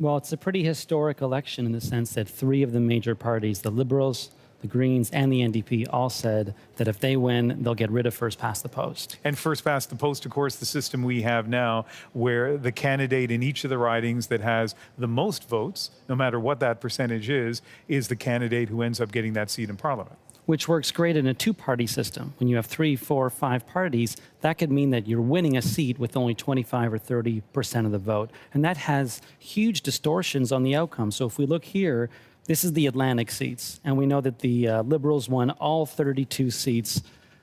Well, it's a pretty historic election in the sense that three of the major parties, the Liberals, the Greens, and the NDP, all said that if they win, they'll get rid of first past the post. And first past the post, of course, the system we have now, where the candidate in each of the ridings that has the most votes, no matter what that percentage is the candidate who ends up getting that seat in Parliament. Which works great in a two-party system. When you have 3, 4, 5 parties, that could mean that you're winning a seat with only 25 or 30% of the vote. And that has huge distortions on the outcome. So if we look here, this is the Atlantic seats. And we know that the Liberals won all 32 seats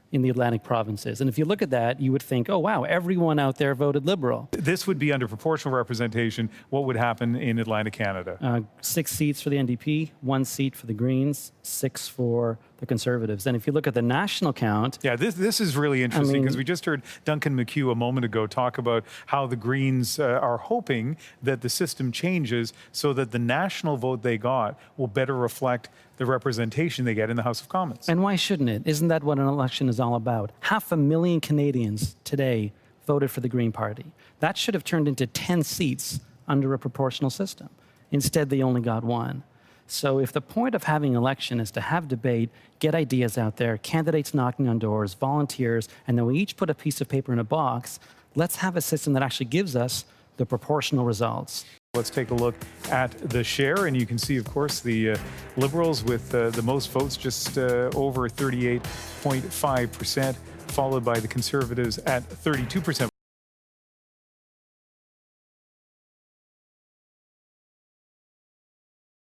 in the Atlantic provinces. And if you look at that, you would think, oh, wow, everyone out there voted Liberal. This would be under proportional representation. What would happen in Atlantic Canada? 6 seats for the NDP, 1 seat for the Greens, 6 for the Conservatives. And if you look at the national count... Yeah, this is really interesting because we just heard Duncan McHugh a moment ago talk about how the Greens are hoping that the system changes so that the national vote they got will better reflect the representation they get in the House of Commons. And why shouldn't it? Isn't that what an election is all about? 500,000 Canadians today voted for the Green Party. That should have turned into 10 seats under a proportional system. Instead, they only got 1. So if the point of having an election is to have debate, get ideas out there, candidates knocking on doors, volunteers, and then we each put a piece of paper in a box, let's have a system that actually gives us the proportional results. Let's take a look at the share, and you can see, of course, the Liberals with the most votes, just over 38.5%, followed by the Conservatives at 32%.